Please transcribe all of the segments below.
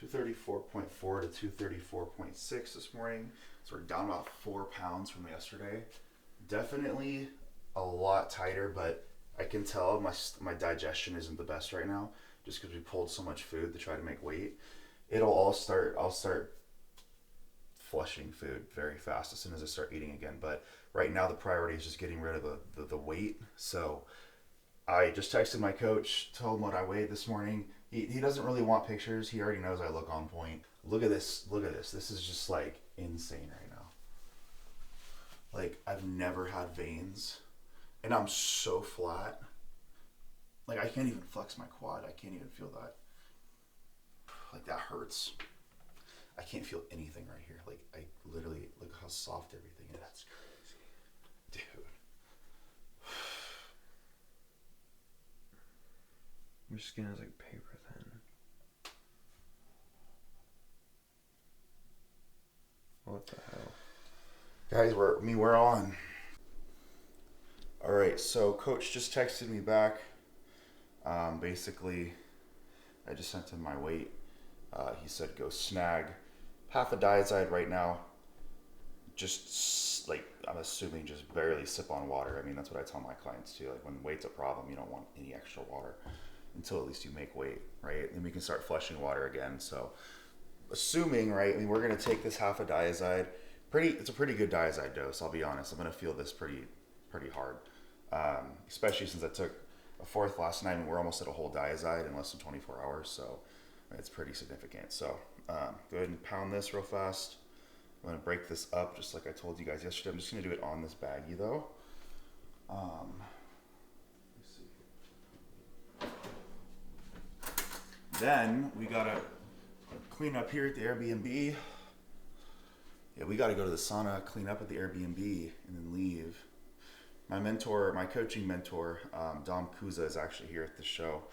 234.4 to 234.6 this morning. So we're down about 4 pounds from yesterday. Definitely a lot tighter, but I can tell my digestion isn't the best right now, just because we pulled so much food to try to make weight. I'll start flushing food very fast as soon as I start eating again. But right now the priority is just getting rid of the weight. So I just texted my coach, told him what I weighed this morning. He doesn't really want pictures. He already knows I look on point. Look at this. Look at this. This is just like insane right now. Like, I've never had veins, and I'm so flat. Like, I can't even flex my quad. I can't even feel that. Like, that hurts. I can't feel anything right here. Like, I literally, look how soft everything is. That's crazy. Dude. Your skin is like paper thin. What the hell? Guys, we're on. All right, so coach just texted me back. Basically, I just sent him my weight. He said go snag half a diazide right now. Just like, I'm assuming, just barely sip on water. I mean, that's what I tell my clients too. Like, when weight's a problem, you don't want any extra water until at least you make weight, right? Then we can start flushing water again. So assuming, right, I mean, we're gonna take this half a diazide. It's a pretty good diazide dose, I'll be honest. I'm gonna feel this pretty hard. Especially since I took a fourth last night and we're almost at a whole diazide in less than 24 hours. So it's pretty significant. So go ahead and pound this real fast. I'm gonna break this up just like I told you guys yesterday. I'm just gonna do it on this baggie though. Then we gotta clean up here at the Airbnb. Yeah, we gotta go to the sauna, clean up at the Airbnb, and then leave. My coaching mentor, Dom Kuza, is actually here at the show,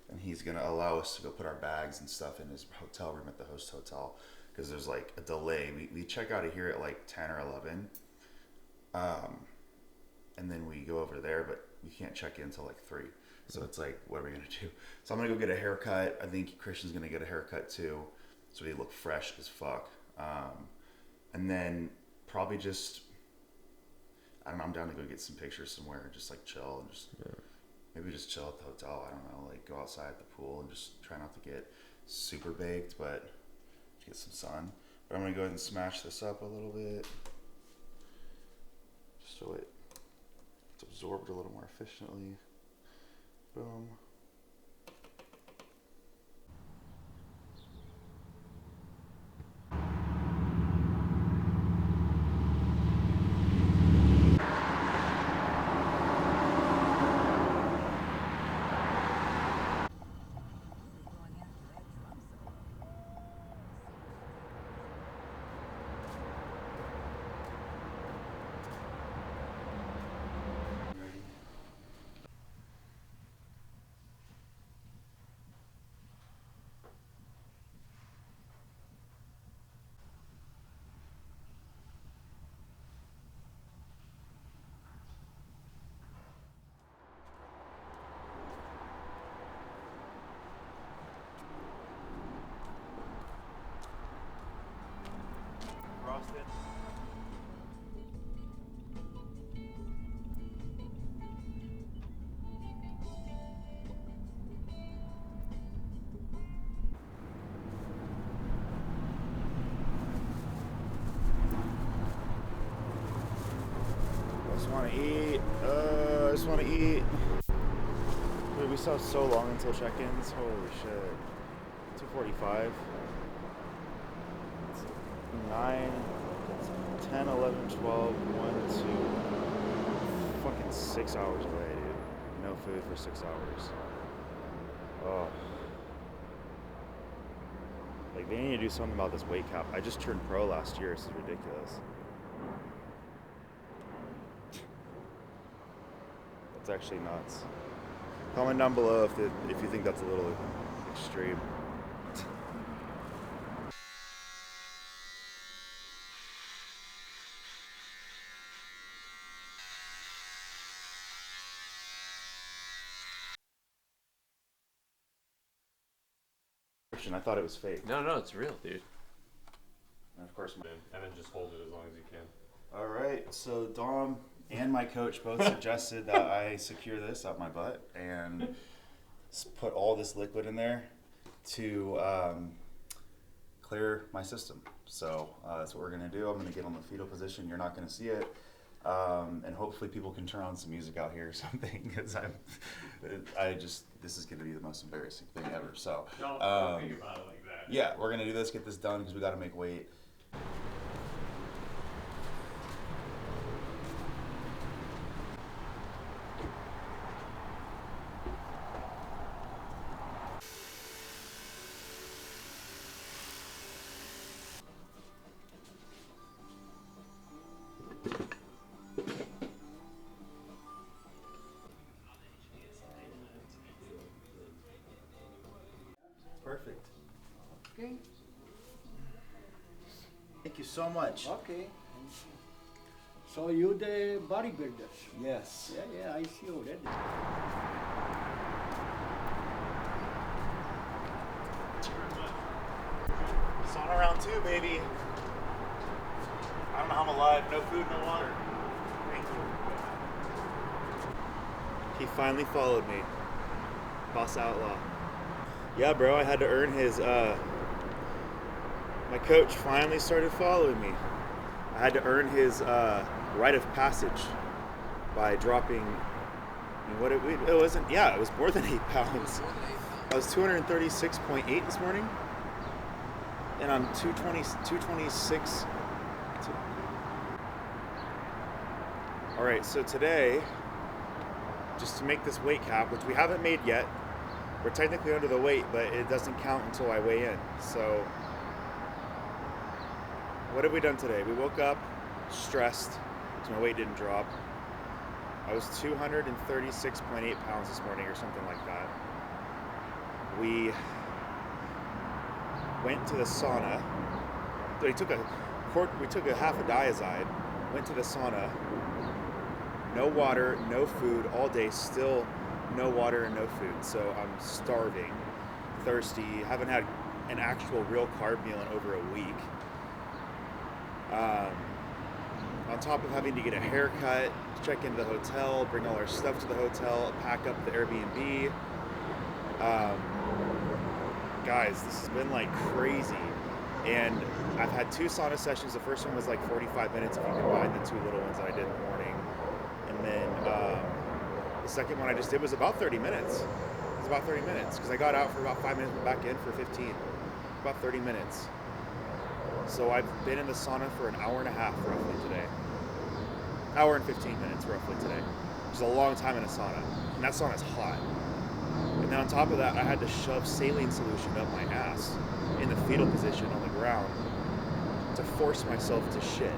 and he's gonna allow us to go put our bags and stuff in his hotel room at the host hotel, because there's like a delay. We check out of here at like 10 or 11, and then we go over there, but we can't check in until like 3. So it's like, what are we gonna do? So I'm gonna go get a haircut. I think Christian's gonna get a haircut too, so he look fresh as fuck. And then probably just, I don't know, I'm down to go get some pictures somewhere and just like chill and just maybe just chill at the hotel. I don't know, like go outside at the pool and just try not to get super baked, but get some sun. But I'm gonna go ahead and smash this up a little bit just so it's absorbed a little more efficiently. Boom. Frosted. I just want to eat. I just want to eat. Dude, we still have so long until check-ins. Holy shit. 2:45. 9, 10, 11, 12, 1, 2. Fucking 6 hours away, dude. No food for 6 hours. Oh. Like, they need to do something about this weight cap. I just turned pro last year. This is ridiculous. That's actually nuts. Comment down below if you think that's a little extreme. subscription. I thought it was fake. No, it's real, dude. And of course, And then just hold it as long as you can. all right. So Dom and my coach both suggested that I secure this up my butt and put all this liquid in there to clear my system. So that's what we're gonna do. I'm gonna get on the fetal position. You're not gonna see it. And hopefully people can turn on some music out here or something, because this is going to be the most embarrassing thing ever. So, Don't think about it like that. yeah, we're going to do this, get this done, because we got to make weight. Perfect. Okay. Thank you so much. Okay. So you the bodybuilders? Yes. Yeah, I see already. Sauna round 2, baby. I don't know how I'm alive. No food, no water. Thank you. He finally followed me. Boss Outlaw. Yeah, bro, I had to earn his, my coach finally started following me. I had to earn his rite of passage by dropping, it wasn't, yeah, it was more than 8 pounds. I was 236.8 this morning, and I'm 226. All right, so today, just to make this weight cap, which we haven't made yet, we're technically under the weight, but it doesn't count until I weigh in. So, what have we done today? We woke up stressed, so my weight didn't drop. I was 236.8 pounds this morning or something like that. We went to the sauna. We took a half a diazide, went to the sauna. No water, no food all day, still no water and no food. So I'm starving, thirsty, haven't had an actual real carb meal in over a week. On top of having to get a haircut, check into the hotel, bring all our stuff to the hotel, pack up the Airbnb. Guys, this has been like crazy. And I've had 2 sauna sessions. The first one was like 45 minutes if you combine the 2 little ones that I did in the morning. And then the second one I just did was about 30 minutes. It was about 30 minutes because I got out for about 5 minutes, went back in for 15. About 30 minutes. So I've been in the sauna for an hour and a half roughly today. Hour and 15 minutes roughly today. Which is a long time in a sauna. And that sauna's hot. And then on top of that, I had to shove saline solution up my ass in the fetal position on the ground to force myself to shit.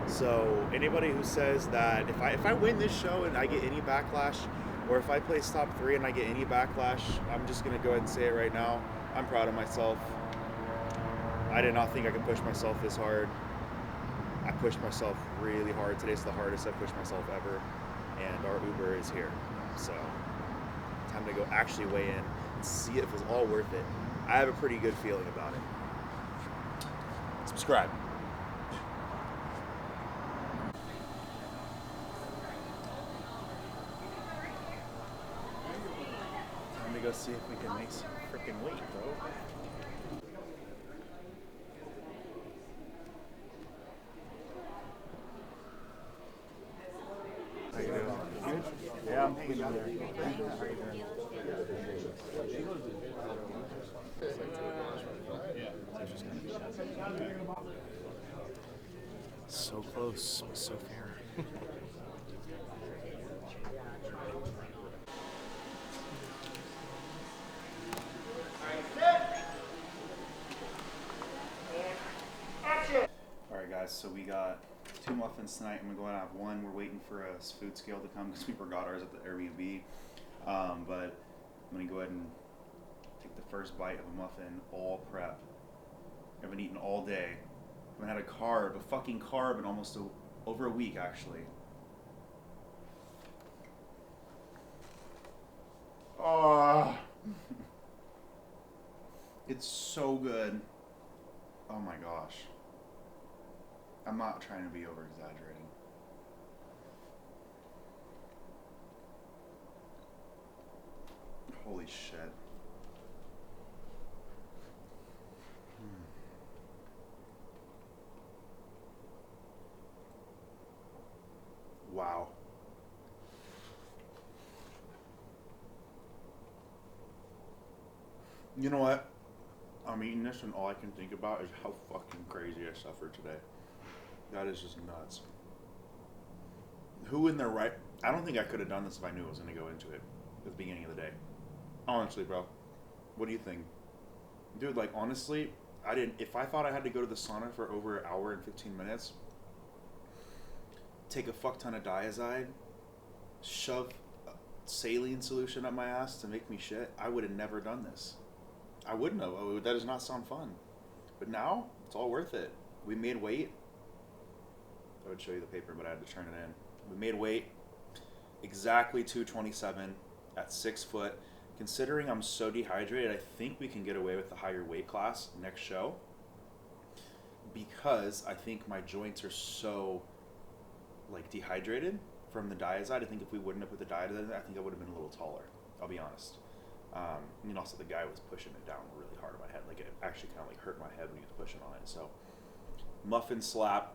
So anybody who says that if I win this show and I get any backlash, or if I place top 3 and I get any backlash, I'm just gonna go ahead and say it right now. I'm proud of myself. I did not think I could push myself this hard. I pushed myself really hard. Today's the hardest I've pushed myself ever, and our Uber is here. So time to go actually weigh in and see if it's all worth it. I have a pretty good feeling about it. Subscribe. Time to go see if we can make some freaking weight, bro. How you doing? Good? Yeah, I'm hanging in there. How you doing? So close, but so fair. Alright guys, so we got 2 muffins tonight. I'm going to have 1. We're waiting for a food scale to come because we forgot ours at the Airbnb. But I'm going to go ahead and take the first bite of a muffin, all prep. I haven't eaten all day. I haven't had a fucking carb in almost over a week actually. Oh. It's so good. Oh my gosh. I'm not trying to be over exaggerating. Holy shit. Wow. You know what? I'm eating this and all I can think about is how fucking crazy I suffered today. That is just nuts. Who in their right... I don't think I could have done this if I knew I was going to go into it at the beginning of the day. Honestly, bro. What do you think? Dude, like, honestly, I didn't... If I thought I had to go to the sauna for over an hour and 15 minutes, take a fuck ton of Diazide, shove a saline solution up my ass to make me shit, I would have never done this. I wouldn't have. That does not sound fun. But now, it's all worth it. We made weight. I would show you the paper, but I had to turn it in. We made weight exactly 227 at 6 foot. Considering I'm so dehydrated, I think we can get away with the higher weight class next show. Because I think my joints are so like dehydrated from the Diazide. I think if we wouldn't have put the Diazide, I think I would have been a little taller. I'll be honest. And also the guy was pushing it down really hard on my head. Like it actually kind of like hurt my head when he was pushing on it. So muffin slap.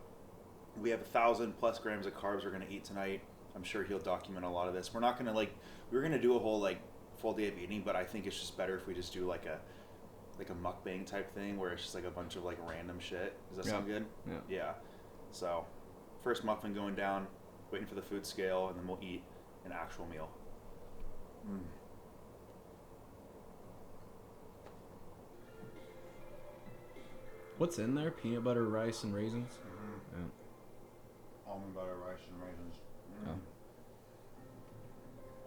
We have 1,000+ grams of carbs we're gonna eat tonight. I'm sure he'll document a lot of this. We're not gonna we were gonna do a whole like full day of eating, but I think it's just better if we just do like a mukbang type thing where it's just like a bunch of like random shit. Does that sound good? Yeah. Yeah. So first muffin going down, waiting for the food scale, and then we'll eat an actual meal. What's in there? Peanut butter, rice, and raisins? Mm-hmm. Yeah. Almond butter, rice, and raisins. Oh.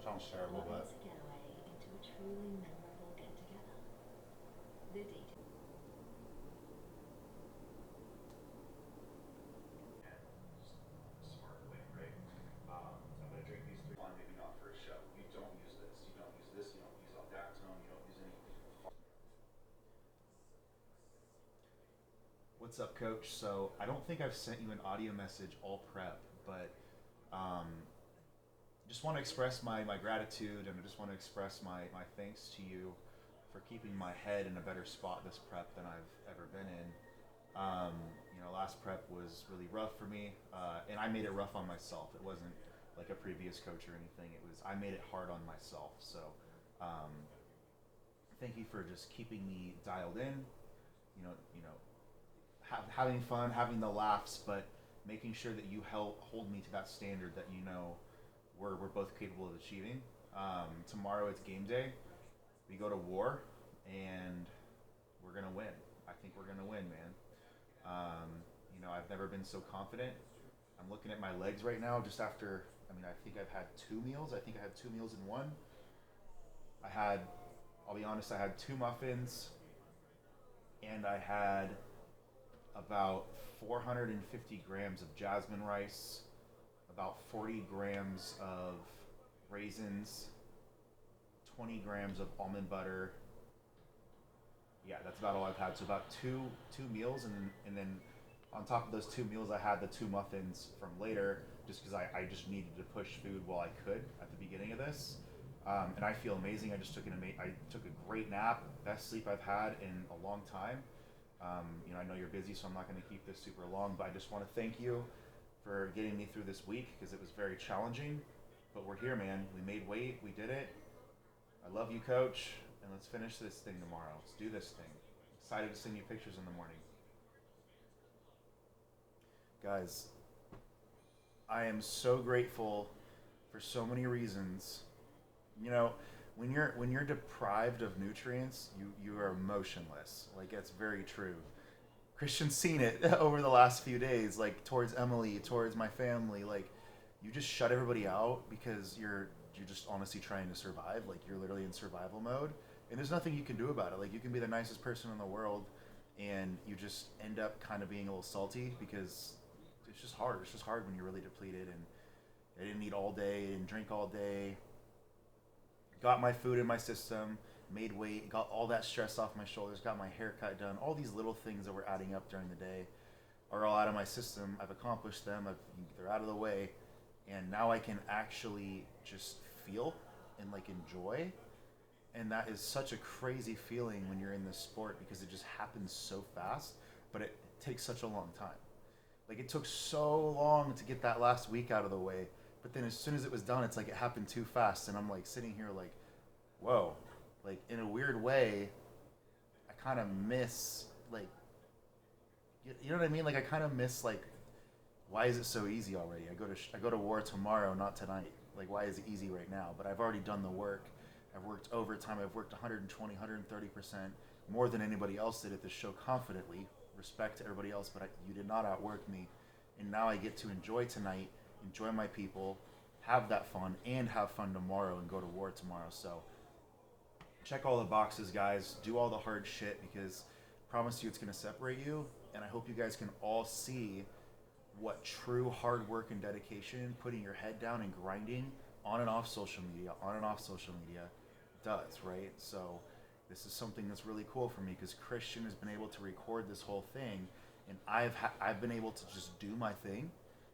Sounds terrible, but... Getaway into a truly memorable get-together. The date. Smart way, right? I'm gonna drink these 3. Maybe not for a show. You don't use this. You don't use this. You don't use Aldactone. You don't use any... What's up, Coach? So I don't think I've sent you an audio message all prep, but just want to express my gratitude, and I just want to express my thanks to you for keeping my head in a better spot this prep than I've ever been in. Last prep was really rough for me, and I made it rough on myself. It wasn't like a previous coach or anything. I made it hard on myself. So thank you for just keeping me dialed in. Having fun, having the laughs, but making sure that you hold me to that standard that we're both capable of achieving. Tomorrow it's game day. We go to war, and we're gonna win. I think we're gonna win, man. I've never been so confident. I'm looking at my legs right now. Just after, I think I've had 2 meals. I think I had 2 meals in one. I'll be honest, I had 2 muffins, and I had about 450 grams of jasmine rice, about 40 grams of raisins, 20 grams of almond butter. Yeah, that's about all I've had. So about two meals, and then on top of those 2 meals, I had the 2 muffins from later, just because I just needed to push food while I could at the beginning of this. And I feel amazing. I just took a great nap, best sleep I've had in a long time. I know you're busy, so I'm not going to keep this super long, but I just want to thank you for getting me through this week, because it was very challenging. But we're here, man. We made weight. We did it. I love you, Coach. And let's finish this thing tomorrow. Let's do this thing. Excited to send you pictures in the morning. Guys, I am so grateful for so many reasons. When you're deprived of nutrients, you are motionless. Like, that's very true. Christian's seen it over the last few days, like towards Emily, towards my family. Like, you just shut everybody out because you're just honestly trying to survive. Like, you're literally in survival mode, and there's nothing you can do about it. Like, you can be the nicest person in the world, and you just end up kind of being a little salty because it's just hard. It's just hard when you're really depleted, and I didn't eat all day and drink all day. Got my food in my system, made weight, got all that stress off my shoulders, got my haircut done. All these little things that were adding up during the day are all out of my system. I've accomplished them. They're out of the way, and now I can actually just feel and like enjoy. And that is such a crazy feeling when you're in this sport because it just happens so fast, but it takes such a long time. Like it took so long to get that last week out of the way, but then as soon as it was done, it's like it happened too fast, and I'm like sitting here like, whoa, like in a weird way, I kind of miss like, you know what I mean? Like I kind of miss like, why is it so easy already? I go to war tomorrow, not tonight. Like why is it easy right now? But I've already done the work. I've worked overtime. I've worked 120, 130% more than anybody else did at this show confidently. Respect to everybody else, but you did not outwork me. And now I get to enjoy tonight, enjoy my people, have that fun, and have fun tomorrow and go to war tomorrow. So check all the boxes, guys. Do all the hard shit because I promise you it's going to separate you. And I hope you guys can all see what true hard work and dedication, putting your head down and grinding on and off social media, does, right? So this is something that's really cool for me because Christian has been able to record this whole thing, and I've been able to just do my thing,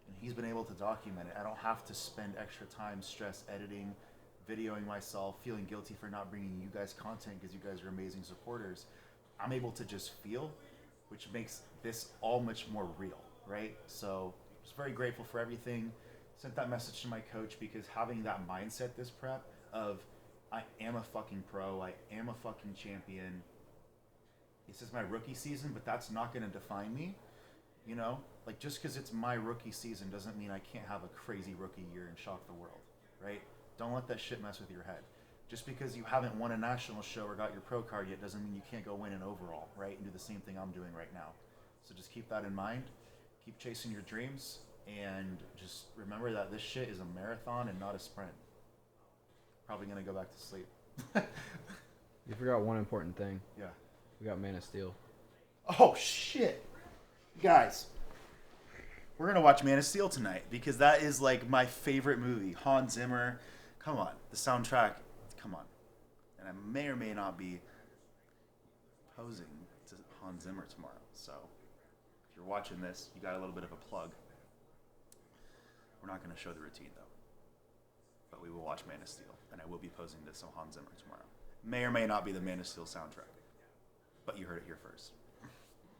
and he's been able to document it. I don't have to spend extra time, stress, editing, videoing myself, feeling guilty for not bringing you guys content because you guys are amazing supporters. I'm able to just feel, which makes this all much more real, right? So I'm just very grateful for everything. Sent that message to my coach because having that mindset this prep of I am a fucking pro, I am a fucking champion. This is my rookie season, but that's not going to define me, you know? Like just because it's my rookie season doesn't mean I can't have a crazy rookie year and shock the world, right? Don't let that shit mess with your head. Just because you haven't won a national show or got your pro card yet doesn't mean you can't go win an overall, right? And do the same thing I'm doing right now. So just keep that in mind. Keep chasing your dreams. And just remember that this shit is a marathon and not a sprint. Probably gonna go back to sleep. You forgot one important thing. Yeah. We got Man of Steel. Oh shit, guys! We're gonna watch Man of Steel tonight because that is like my favorite movie. Hans Zimmer, come on, the soundtrack, come on. And I may or may not be posing to Hans Zimmer tomorrow. So if you're watching this, you got a little bit of a plug. We're not going to show the routine, though. But we will watch Man of Steel, and I will be posing to some Hans Zimmer tomorrow. May or may not be the Man of Steel soundtrack. But you heard it here first.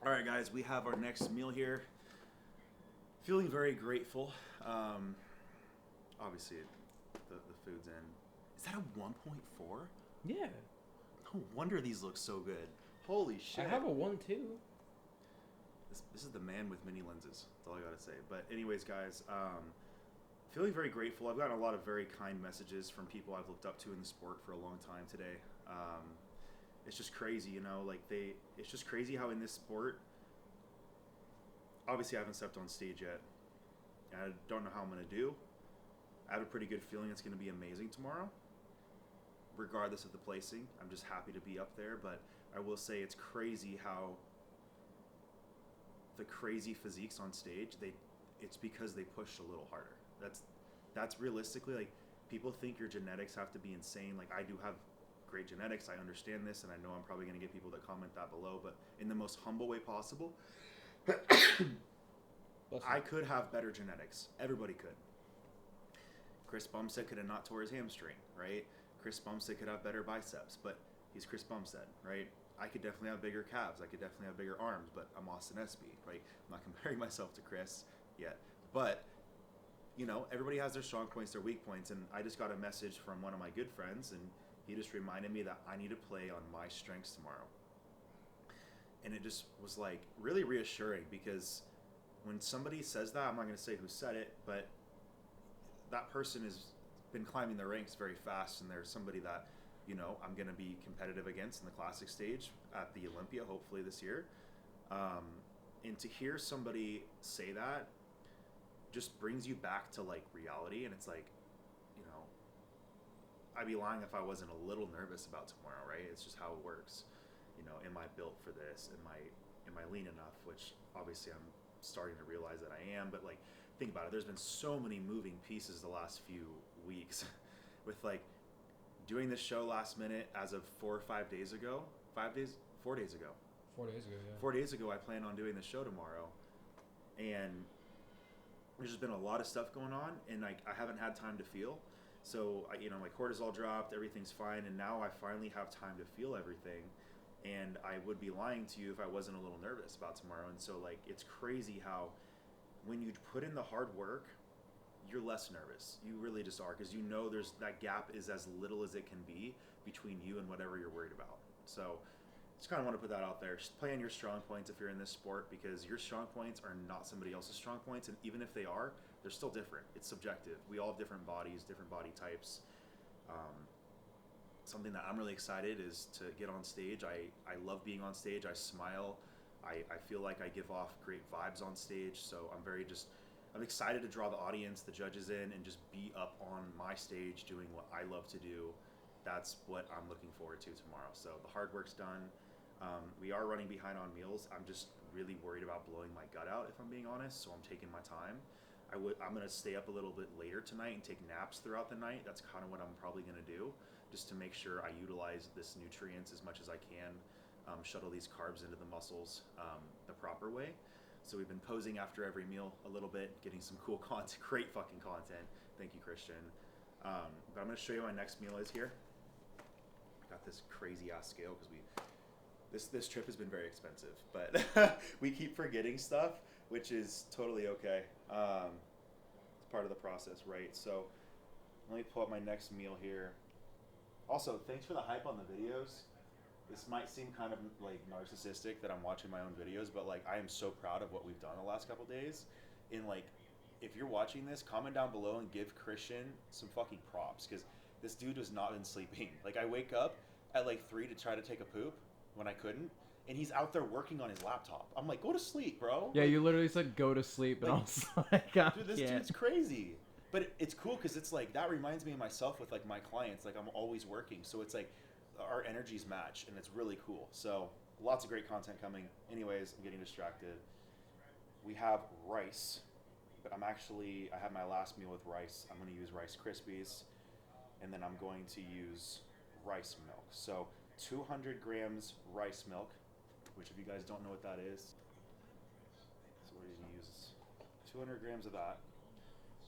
All right, guys, we have our next meal here. Feeling very grateful. Obviously, the food's in. Is that a 1.4? Yeah. No wonder these look so good. Holy shit. I have a 1 too. This is the man with mini lenses. That's all I gotta say. But anyways, guys, feeling very grateful. I've gotten a lot of very kind messages from people I've looked up to in the sport for a long time today. It's just crazy, you know, like it's just crazy how in this sport, obviously I haven't stepped on stage yet. I don't know how I'm gonna do. I have a pretty good feeling it's gonna be amazing tomorrow. Regardless of the placing, I'm just happy to be up there, but I will say it's crazy how the crazy physiques on stage, it's because they pushed a little harder. That's realistically, like, people think your genetics have to be insane. Like, I do have great genetics, I understand this, and I know I'm probably going to get people that comment that below, but in the most humble way possible, I could have better genetics. Everybody could. Chris Bumstead could have not tore his hamstring, right? Chris Bumstead could have better biceps, but he's Chris Bumstead, right? I could definitely have bigger calves. I could definitely have bigger arms, but I'm Austin Espy, right? I'm not comparing myself to Chris yet. But, you know, everybody has their strong points, their weak points, and I just got a message from one of my good friends, and he just reminded me that I need to play on my strengths tomorrow. And it just was, like, really reassuring because when somebody says that, I'm not going to say who said it, but that person has been climbing the ranks very fast, and there's somebody that, you know, I'm going to be competitive against in the classic stage at the Olympia, hopefully this year. And to hear somebody say that just brings you back to, like, reality. And it's like, you know, I'd be lying if I wasn't a little nervous about tomorrow, right? It's just how it works. You know, am I built for this? Am I lean enough? Which obviously I'm starting to realize that I am. But, like, think about it. There's been so many moving pieces the last few weeks with, like, doing this show last minute as of 4 or 5 days ago. 4 days ago. 4 days ago, yeah. 4 days ago, I plan on doing the show tomorrow, and there's just been a lot of stuff going on, and I haven't had time to feel. So my cortisol dropped, everything's fine, and now I finally have time to feel everything. And I would be lying to you if I wasn't a little nervous about tomorrow. And so it's crazy how when you put in the hard work, you're less nervous. You really just are, because there's that gap is as little as it can be between you and whatever you're worried about. So just kind of want to put that out there. Just play on your strong points if you're in this sport, because your strong points are not somebody else's strong points, and even if they are, they're still different. It's subjective. We all have different bodies, different body types. Something that I'm really excited is to get on stage. I love being on stage. I smile. I feel like I give off great vibes on stage. So I'm excited to draw the audience, the judges in, and just be up on my stage doing what I love to do. That's what I'm looking forward to tomorrow. So the hard work's done. We are running behind on meals. I'm just really worried about blowing my gut out, if I'm being honest. So I'm taking my time. I'm going to stay up a little bit later tonight and take naps throughout the night. That's kind of what I'm probably going to do, just to make sure I utilize this nutrients as much as I can, shuttle these carbs into the muscles the proper way. So we've been posing after every meal a little bit, getting some cool content, great fucking content. Thank you, Christian. But I'm going to show you my next meal is here. I got this crazy ass scale because this trip has been very expensive, but we keep forgetting stuff, which is totally okay. It's part of the process, right? So let me pull up my next meal here. Also, thanks for the hype on the videos. This might seem kind of narcissistic that I'm watching my own videos, but I am so proud of what we've done the last couple days. And if you're watching this, comment down below and give Christian some fucking props, because this dude has not been sleeping. I wake up at 3 to try to take a poop when I couldn't, and he's out there working on his laptop. I'm like, go to sleep, bro. Yeah, you literally said go to sleep, and I was like, dude, this dude's crazy. But it's cool because it's that reminds me of myself with my clients. I'm always working, so it's our energies match, and it's really cool. So lots of great content coming. Anyways, I'm getting distracted. We have rice, but I have my last meal with rice. I'm going to use Rice Krispies, and then I'm going to use rice milk. So 200 grams rice milk, which if you guys don't know what that is, so we're going to use 200 grams of that.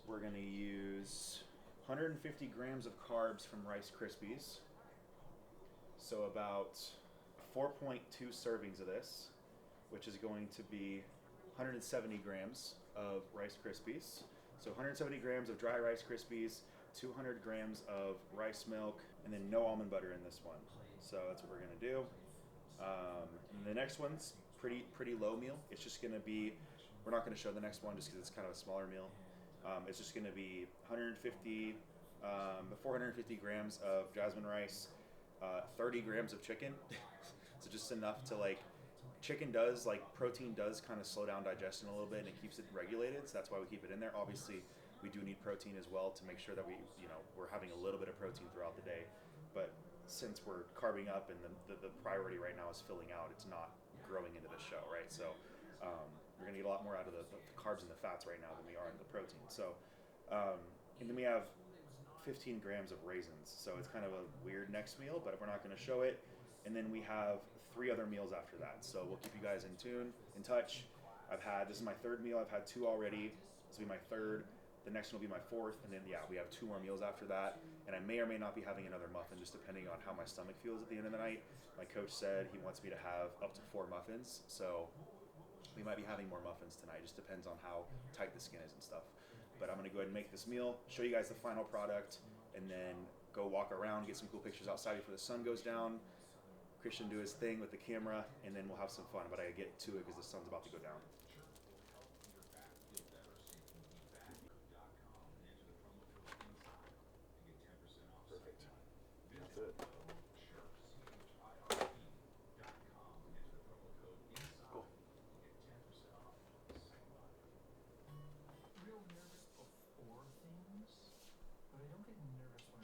We're going to use 150 grams of carbs from Rice Krispies. So about 4.2 servings of this, which is going to be 170 grams of Rice Krispies. So 170 grams of dry Rice Krispies, 200 grams of rice milk, and then no almond butter in this one. So that's what we're going to do. And the next one's pretty low meal. It's just going to be, we're not going to show the next one just because it's kind of a smaller meal. It's just going to be 450 grams of jasmine rice, 30 grams of chicken. So just enough to chicken does, protein does kind of slow down digestion a little bit, and it keeps it regulated. So that's why we keep it in there. Obviously, we do need protein as well to make sure that we're having a little bit of protein throughout the day. But since we're carbing up and the priority right now is filling out, it's not growing into the show, right? So we're gonna get a lot more out of the carbs and the fats right now than we are in the protein. So and then we have 15 grams of raisins. So it's kind of a weird next meal, but we're not gonna show it. And then we have 3 other meals after that. So we'll keep you guys in touch. This is my 3rd meal. I've had 2 already. This will be my 3rd. The next one will be my 4th, and then we have 2 more meals after that. And I may or may not be having another muffin, just depending on how my stomach feels at the end of the night. My coach said he wants me to have up to 4 muffins, so we might be having more muffins tonight. Just depends on how tight the skin is and stuff. But I'm gonna go ahead and make this meal, show you guys the final product, and then go walk around, get some cool pictures outside before the sun goes down. Christian do his thing with the camera, and then we'll have some fun. But I get to it because the sun's about to go down. Perfect. That's it. Cool.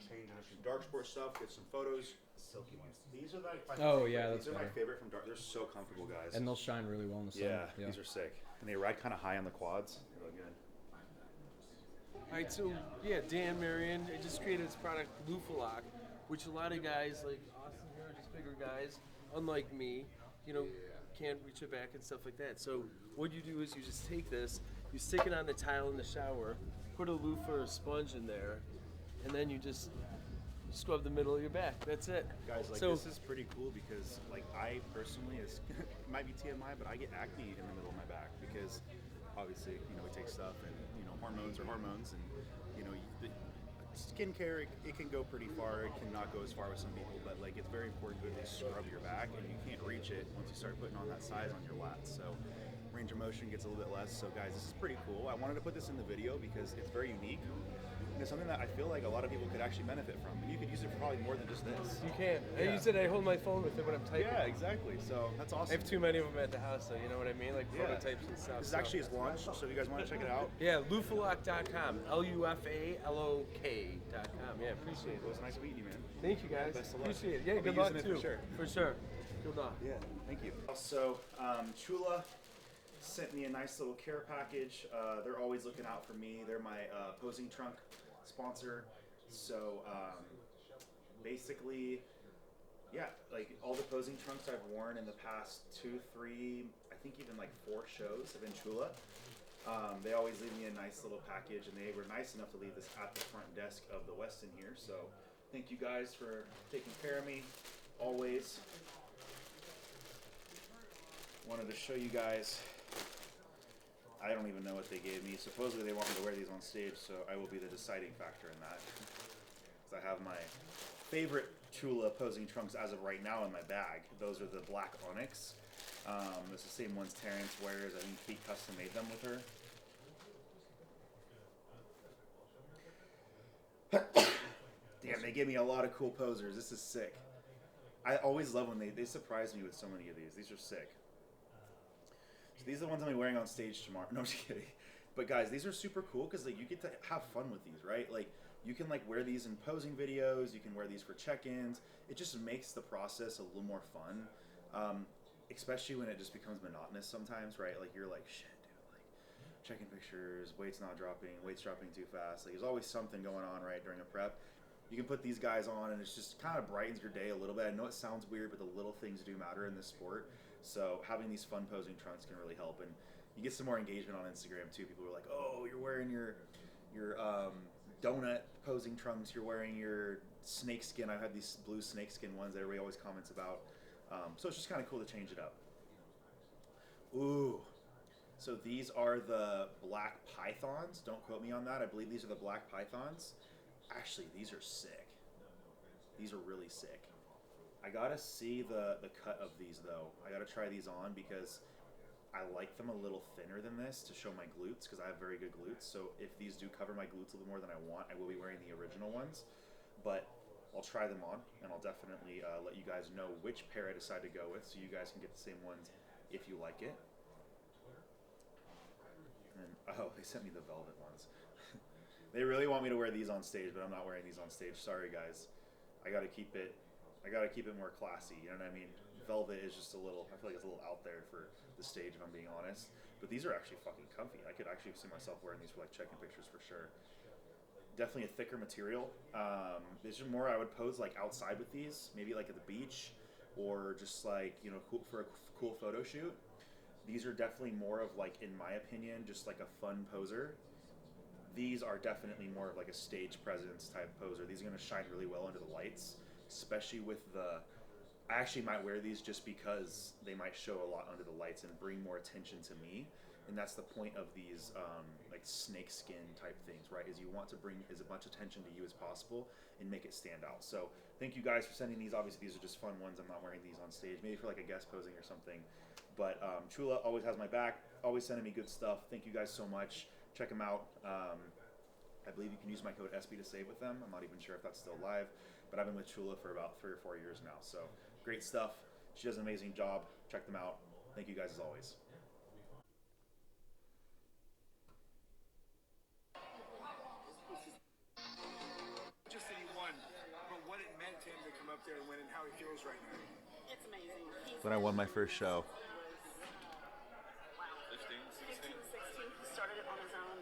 Change into some dark sport stuff, get some photos. Silky ones. These are my that's these are my better. favorite from dark. They're so comfortable, guys. And they'll shine really well in the sun. yeah, these are sick. And they ride kind of high on the quads. They look good. Alright, so Dan Marion, I just created this product, Lufalock, which a lot of guys like Austin here are just bigger guys, unlike me, you know, can't reach it back and stuff like that. So what you do is you just take this, you stick it on the tile in the shower, put a loofah or a sponge in there, and then you just scrub the middle of your back. That's it. Guys, like, so, this is pretty cool because, like, I personally, it might be TMI, but I get acne in the middle of my back because obviously, you know, we take stuff and, you know, hormones are hormones, and, you know, skincare, it can go pretty far. It cannot go as far with some people, but, like, it's very important to at least scrub your back, and you can't reach it once you start putting on that size on your lats. So range of motion gets a little bit less. So guys, this is pretty cool. I wanted to put this in the video because it's very unique. And it's something that I feel like a lot of people could actually benefit from. And you could use it for probably more than just this. you can. Yeah. I use it. I hold my phone with it when I'm typing. Yeah, exactly. So that's awesome. I have too many of them at the house, though. You know what I mean? Like Yeah. prototypes and stuff. This is so. actually his launch, so if you guys want to check it out. Yeah, lufalock.com. LUFALOK.com. Yeah, appreciate It was it. nice meeting you, man. Thank you, guys. Best of luck. Appreciate it. Yeah, I'll be good luck, using it too. for sure. For sure. Good luck. Yeah, thank you. Also, Chula sent me a nice little care package. They're always looking out for me. They're my posing trunk sponsor. So basically, yeah, like all the posing trunks I've worn in the past 2, 3, I think even like 4 shows have been Chula. They always leave me a nice little package, and they were nice enough to leave this at the front desk of the Westin here. So thank you guys for taking care of me always. Wanted to show you guys. I don't even know what they gave me. Supposedly they want me to wear these on stage, so I will be the deciding factor in that. Because I have my favorite Chula posing trunks as of right now in my bag. Those are the black onyx. It's the same ones Terrence wears. I think Pete custom made them with her. Damn, they gave me a lot of cool posers. This is sick. I always love when they surprise me with so many of these. These are sick. So these are the ones I'm wearing on stage tomorrow. No, I'm just kidding. But guys, these are super cool because like you get to have fun with these, right? Like you can like wear these in posing videos. You can wear these for check-ins. It just makes the process a little more fun, especially when it just becomes monotonous sometimes, right? Like you're like, shit, dude, like checking pictures, weight's not dropping, weight's dropping too fast. Like there's always something going on, right, during a prep. You can put these guys on and it's just kind of brightens your day a little bit. I know it sounds weird, but the little things do matter in this sport. So having these fun posing trunks can really help, and you get some more engagement on Instagram too. People are like, "Oh, you're wearing your donut posing trunks. You're wearing your snakeskin." I've had these blue snakeskin ones that everybody always comments about. So it's just kind of cool to change it up. Ooh, so these are the black pythons. Don't quote me on that. I believe these are the black pythons. Actually, these are sick. These are really sick. I gotta see the cut of these though. I gotta try these on because I like them a little thinner than this to show my glutes because I have very good glutes. So if these do cover my glutes a little more than I want, I will be wearing the original ones. But I'll try them on and I'll definitely let you guys know which pair I decide to go with so you guys can get the same ones if you like it. And, oh, they sent me the velvet ones. They really want me to wear these on stage, but I'm not wearing these on stage. Sorry, guys. I gotta keep it more classy. You know what I mean? Velvet is just a little. I feel like it's a little out there for the stage, if I'm being honest. But these are actually fucking comfy. I could actually see myself wearing these for like checking pictures for sure. Definitely a thicker material. These are more I would pose like outside with these, maybe like at the beach, or just like cool for a cool photo shoot. These are definitely more of like, in my opinion, just like a fun poser. These are definitely more of like a stage presence type poser. These are going to shine really well under the lights, especially with the... I actually might wear these just because they might show a lot under the lights and bring more attention to me. And that's the point of these like snake skin type things, right? Is you want to bring as much attention to you as possible and make it stand out. So thank you guys for sending these. Obviously, these are just fun ones. I'm not wearing these on stage, maybe for like a guest posing or something. But Chula always has my back, always sending me good stuff. Thank you guys so much. Check them out. I believe you can use my code Espy to save with them. I'm not even sure if that's still live, but I've been with Chula for about 3 or 4 years now. So great stuff. She does an amazing job. Check them out. Thank you guys as always. Just that he won, but what it meant to him to come up there and win and how he feels right now. It's amazing. When I won my first show. 15, 16. He started it on his own.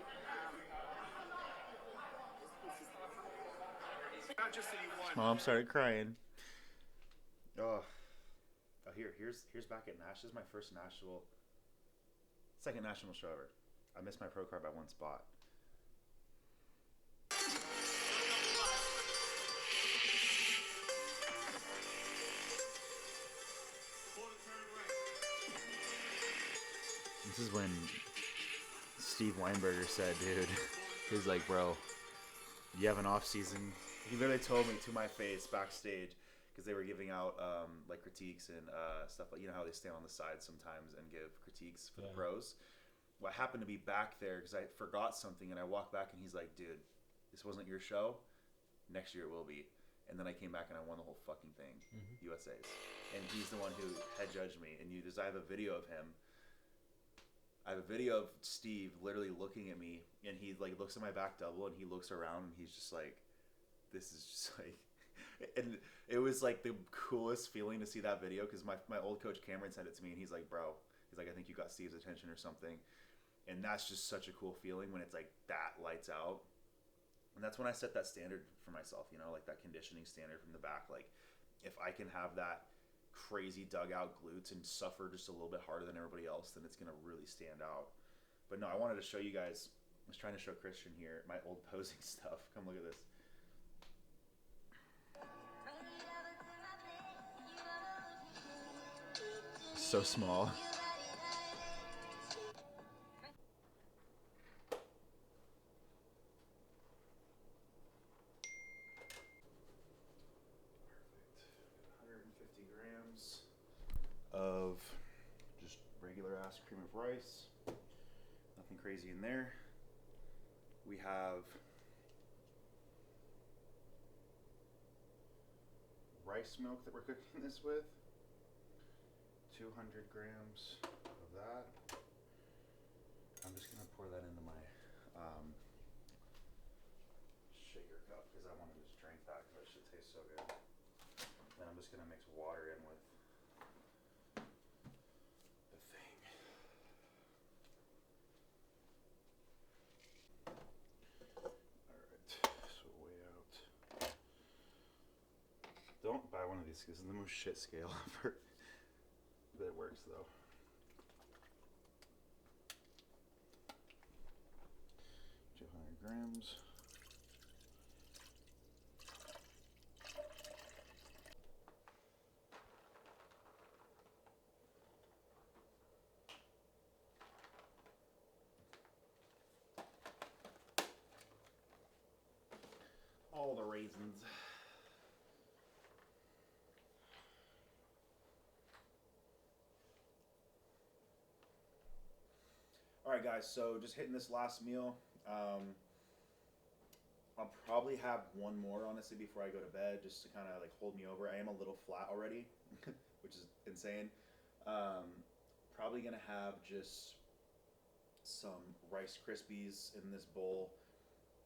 Not just that he won. Mom started crying. Oh, here's back at Nash. This is my second national show ever. I missed my pro card by one spot. This is when Steve Weinberger said, dude, he's like, bro, you have an off season. He literally told me to my face backstage, because they were giving out like critiques and stuff, like, you know how they stand on the side sometimes and give critiques for the pros. Well, I happened to be back there because I forgot something, and I walked back and he's like, dude, this wasn't your show. Next year it will be. And then I came back and I won the whole fucking thing, USA's. And he's the one who head judged me. And I have a video of him. I have a video of Steve literally looking at me, and he like looks at my back double, and he looks around, and he's just like, this is just like, and it was like the coolest feeling to see that video, because my old coach Cameron sent it to me, and he's like, bro, he's like, I think you got Steve's attention or something. And that's just such a cool feeling when it's like that lights out. And that's when I set that standard for myself, you know, like that conditioning standard from the back. Like, if I can have that crazy dugout glutes and suffer just a little bit harder than everybody else, then it's going to really stand out. But no, I wanted to show you guys, I was trying to show Christian here my old posing stuff. Come look at this. So small. Of just regular ass cream of rice. Nothing crazy in there. We have rice milk that we're cooking this with. 200 grams of that. I'm just gonna pour that into my shaker cup because I want to just drink that because that shit tastes so good. Then I'm just gonna mix water in with the thing. Alright, so weigh out. Don't buy one of these because it's the most shit scale ever. But it works though. Grams. All the raisins. All right, guys. So just hitting this last meal. I'll probably have one more, honestly, before I go to bed, just to kind of like hold me over. I am a little flat already, which is insane. Probably gonna have just some Rice Krispies in this bowl.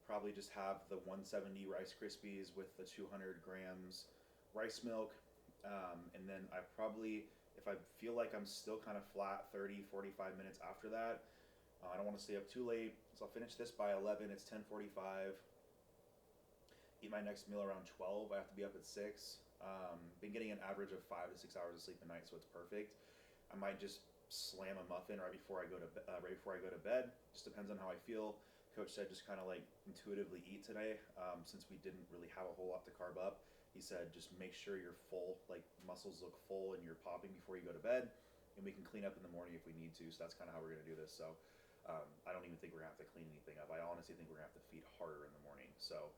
Probably just have the 170 Rice Krispies with the 200 grams rice milk. And then I probably, if I feel like I'm still kind of flat 30, 45 minutes after that, I don't want to stay up too late, so I'll finish this by 11. It's 10:45. Eat my next meal around 12. I have to be up at 6. Been getting an average of 5 to 6 hours of sleep a night, so it's perfect. I might just slam a muffin right before I go to bed. Just depends on how I feel. Coach said just kind of like intuitively eat today, since we didn't really have a whole lot to carb up. He said just make sure you're full, like muscles look full and you're popping before you go to bed, and we can clean up in the morning if we need to. So that's kind of how we're gonna do this. So I don't even think we're gonna have to clean anything up. I honestly think we're gonna have to feed harder in the morning. So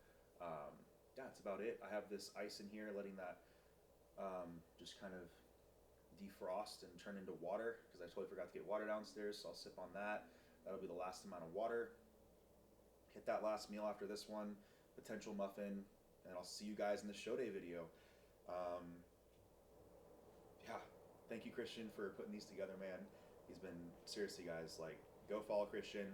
yeah, that's about it. I have this ice in here, letting that just kind of defrost and turn into water, because I totally forgot to get water downstairs, so I'll sip on that. That'll be the last amount of water. Hit that last meal after this one, potential muffin, and I'll see you guys in the show day video. Yeah, thank you, Christian, for putting these together, man. He's been, seriously, guys, like, go follow Christian.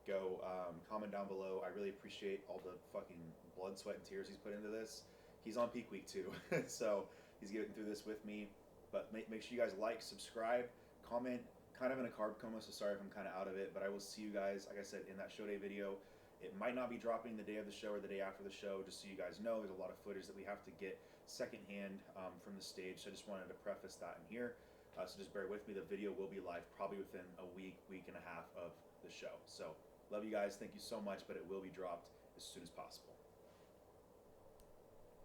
Go comment down below. I really appreciate all the fucking blood, sweat, and tears he's put into this. He's on peak week too, so he's getting through this with me. But make sure you guys like, subscribe, comment. Kind of in a carb coma, so sorry if I'm kind of out of it. But I will see you guys, like I said, in that show day video. It might not be dropping the day of the show or the day after the show, just so you guys know. There's a lot of footage that we have to get secondhand from the stage, so I just wanted to preface that in here. So just bear with me. The video will be live probably within a week and a half of the show. So love you guys. Thank you so much, but it will be dropped as soon as possible.